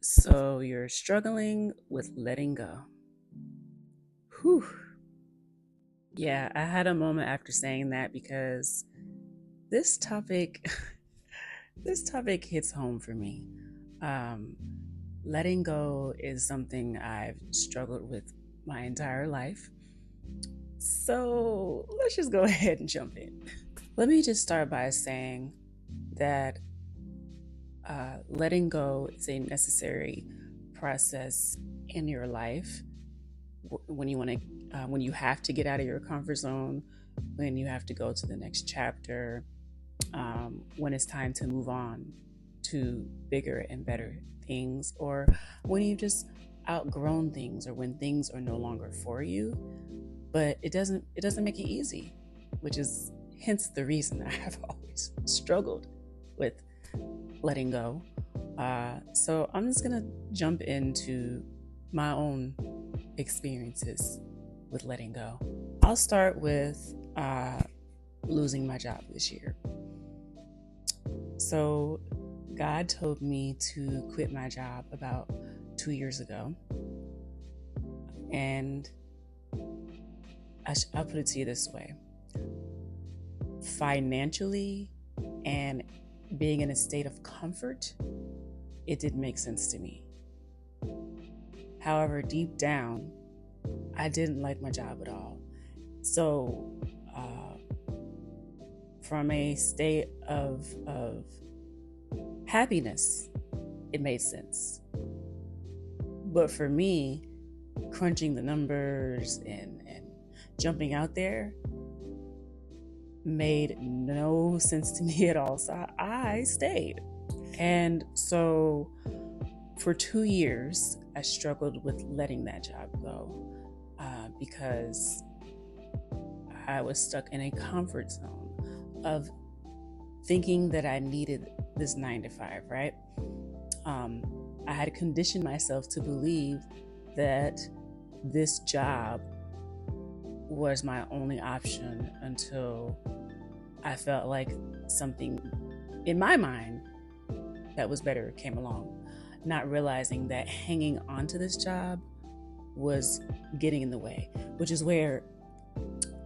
So you're struggling with letting go. Whew. Yeah, I had a moment after saying that because this topic this topic hits home for me. Um Letting go is something I've struggled with my entire life. So, let's just go ahead and jump in. Let me just start by saying that letting go is a necessary process in your life when you want to when you have to get out of your comfort zone, when you have to go to the next chapter, when it's time to move on to bigger and better things, or when you've just outgrown things, or when things are no longer for you. But it doesn't make it easy, which is hence the reason I have always struggled with letting go. So I'm just gonna jump into my own experiences with letting go. I'll start with losing my job this year. So God told me to quit my job about 2 years ago, and I'll put it to you this way: financially and being in a state of comfort, it didn't make sense to me. However, deep down, I didn't like my job at all. So, from a state of happiness, it made sense. But for me, crunching the numbers and jumping out there made no sense to me at all. So I stayed. And so for 2 years, I struggled with letting that job go because I was stuck in a comfort zone of thinking that I needed this 9 to 5, right? I had conditioned myself to believe that this job was my only option until I felt like something in my mind that was better came along, not realizing that hanging on to this job was getting in the way, which is where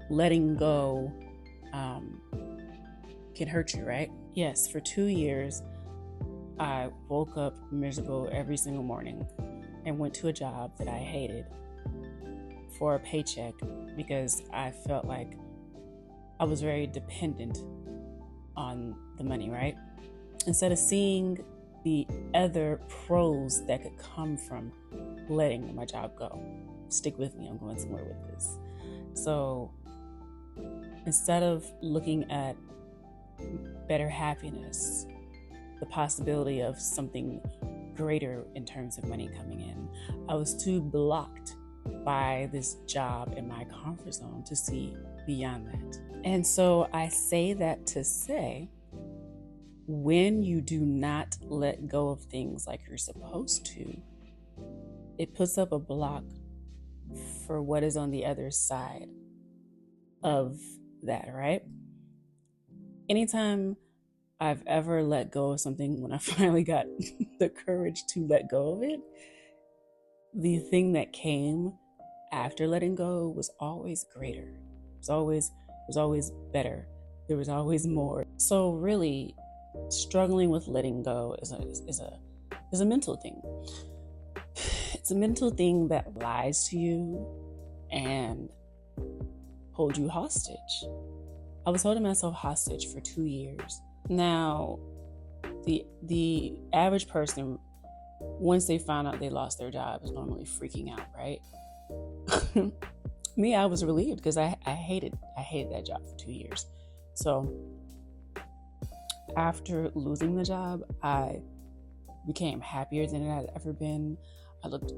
letting go can hurt you, right? Yes, for 2 years, I woke up miserable every single morning and went to a job that I hated for a paycheck because I felt like I was very dependent on the money, right? Instead of seeing the other pros that could come from letting my job go. Stick with me, I'm going somewhere with this. So instead of looking at better happiness, the possibility of something greater in terms of money coming in, I was too blocked by this job in my comfort zone to see beyond that. And so I say that to say, when you do not let go of things like you're supposed to, it puts up a block for what is on the other side of that, right? Anytime I've ever let go of something, when I finally got the courage to let go of it, the thing that came after letting go was always greater. It was always better. There was always more. So really, struggling with letting go is a mental thing. It's a mental thing that lies to you and hold you hostage. I was holding myself hostage for 2 years. Now, the average person, once they found out they lost their job, is normally freaking out, right? Me, I was relieved because I hated that job for 2 years. So after losing the job, I became happier than I'd ever been. I looked,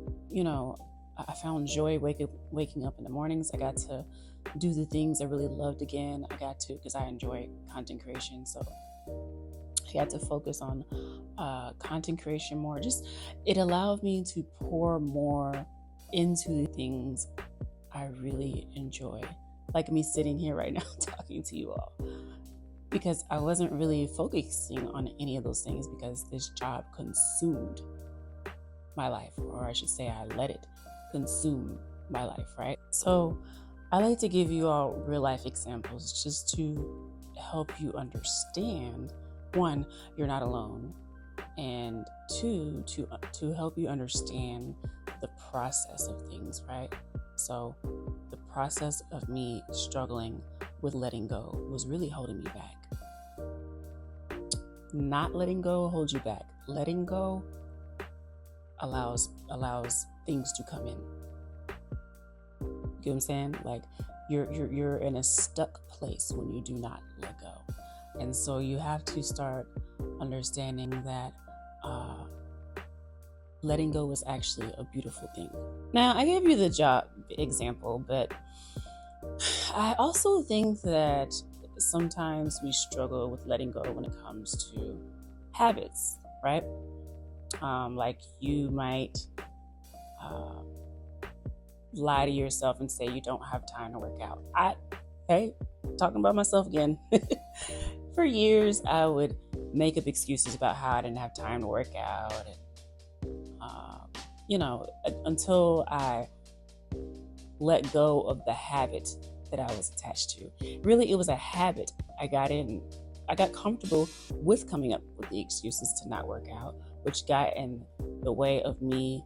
I found joy waking up in the mornings. I got to do the things I really loved again. I got to, because I enjoy content creation. So I got to focus on content creation more. Just, it allowed me to pour more into things I really enjoy. Like me sitting here right now talking to you all. Because I wasn't really focusing on any of those things because this job consumed my life, or I should say, I let it consume my life, right? So I like to give you all real life examples just to help you understand, one, you're not alone, and two, to help you understand the process of things, right? So the process of me struggling with letting go was really holding me back. Not letting go holds you back. Letting go allows things to come in. You get what I'm saying? Like you're in a stuck place when you do not let go. And so you have to start understanding that letting go is actually a beautiful thing. Now, I gave you the job example, but I also think that sometimes we struggle with letting go when it comes to habits, right? Like you might lie to yourself and say you don't have time to work out. Hey, talking about myself again. For years, I would make up excuses about how I didn't have time to work out. And, until I let go of the habit that I was attached to. Really, it was a habit. I got comfortable with coming up with the excuses to not work out, which got in the way of me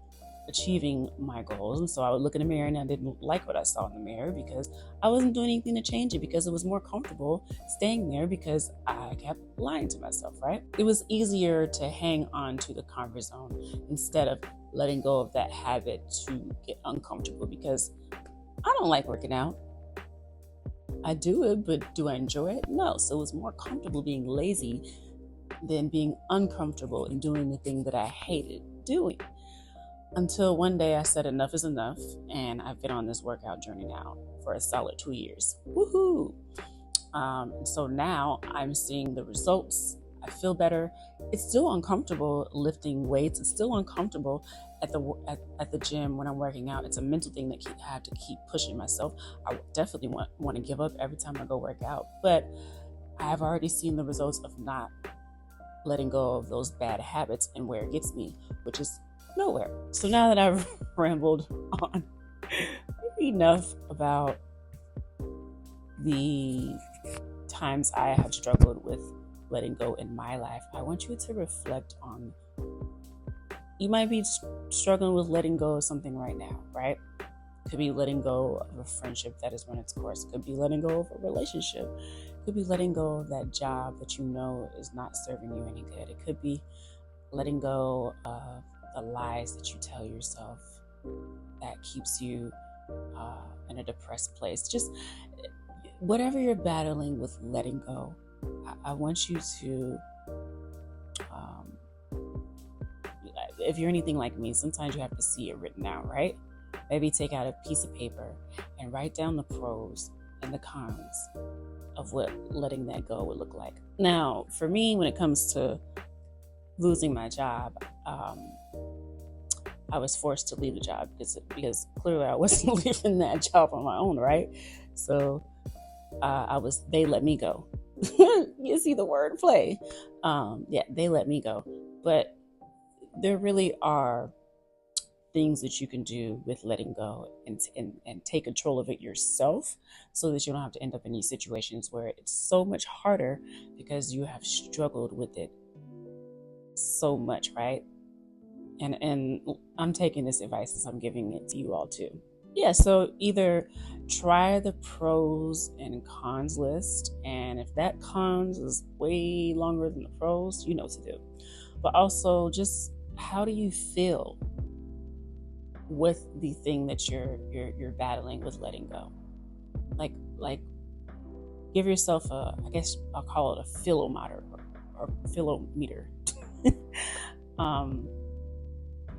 achieving my goals. And so I would look in the mirror and I didn't like what I saw in the mirror because I wasn't doing anything to change it, because it was more comfortable staying there because I kept lying to myself, right? It was easier to hang on to the comfort zone instead of letting go of that habit to get uncomfortable, because I don't like working out. I do it, but do I enjoy it? No. So it's more comfortable being lazy than being uncomfortable and doing the thing that I hated doing. Until one day I said enough is enough, and I've been on this workout journey now for a solid 2 years. Woohoo! So now I'm seeing the results. I feel better. It's still uncomfortable lifting weights. It's still uncomfortable at the gym when I'm working out. It's a mental thing that I have to keep pushing myself. I definitely want to give up every time I go work out, but I've already seen the results of not letting go of those bad habits and where it gets me, which is nowhere. So now that I've rambled on enough about the times I have struggled with letting go in my life, I want you to reflect on, you might be struggling with letting go of something right now, right? Could be letting go of a friendship that has run its course. Could be letting go of a relationship. Could be letting go of that job that you know is not serving you any good. It could be letting go of the lies that you tell yourself that keeps you in a depressed place. Just whatever you're battling with letting go, I want you to, if you're anything like me, sometimes you have to see it written out, right? Maybe take out a piece of paper and write down the pros and the cons of what letting that go would look like. Now, for me, when it comes to losing my job, I was forced to leave the job because clearly I wasn't leaving that job on my own, right? So they let me go. You see the word play. They let me go. But there really are things that you can do with letting go and take control of it yourself, so that you don't have to end up in these situations where it's so much harder because you have struggled with it so much, right? And I'm taking this advice as I'm giving it to you all too. Yeah, so either try the pros and cons list, and if that cons is way longer than the pros, you know what to do. But also, just how do you feel with the thing that you're battling with letting go? Like give yourself I guess I'll call it a philometer or philometer.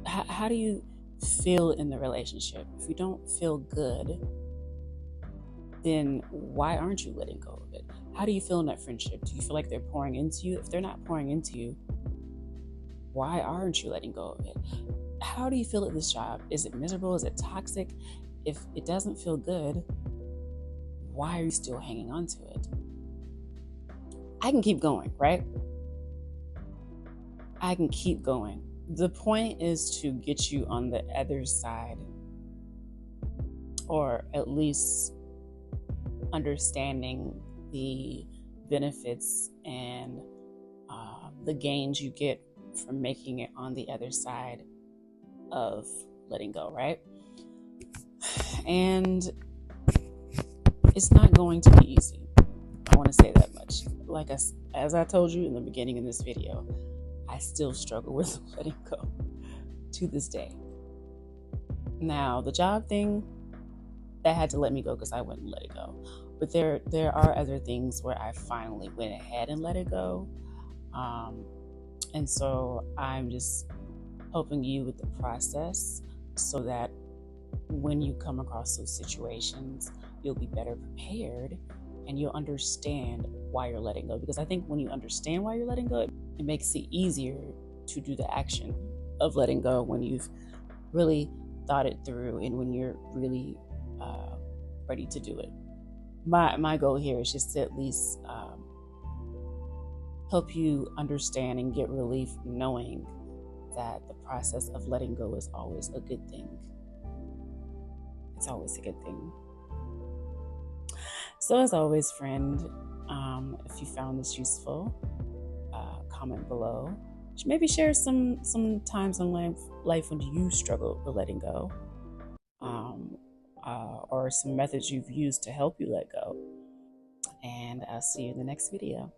How do you feel in the relationship? If you don't feel good, then why aren't you letting go of it? How do you feel in that friendship? Do you feel like they're pouring into you? If they're not pouring into you, why aren't you letting go of it? How do you feel at this job? Is it miserable? Is it toxic? If it doesn't feel good, why are you still hanging on to it? I can keep going, right? I can keep going. The point is to get you on the other side, or at least understanding the benefits and the gains you get from making it on the other side of letting go, right? And it's not going to be easy. I want to say that much. Like as I told you in the beginning of this video, I still struggle with letting go to this day. Now, the job thing, that had to let me go because I wouldn't let it go. But there are other things where I finally went ahead and let it go. And so I'm just helping you with the process so that when you come across those situations, you'll be better prepared and you'll understand why you're letting go. Because I think when you understand why you're letting go, it makes it easier to do the action of letting go when you've really thought it through and when you're really ready to do it. My goal here is just to at least help you understand and get relief knowing that the process of letting go is always a good thing. It's always a good thing. So as always, friend, if you found this useful, comment below. Maybe share some times in life when you struggle with letting go, or some methods you've used to help you let go. And I'll see you in the next video.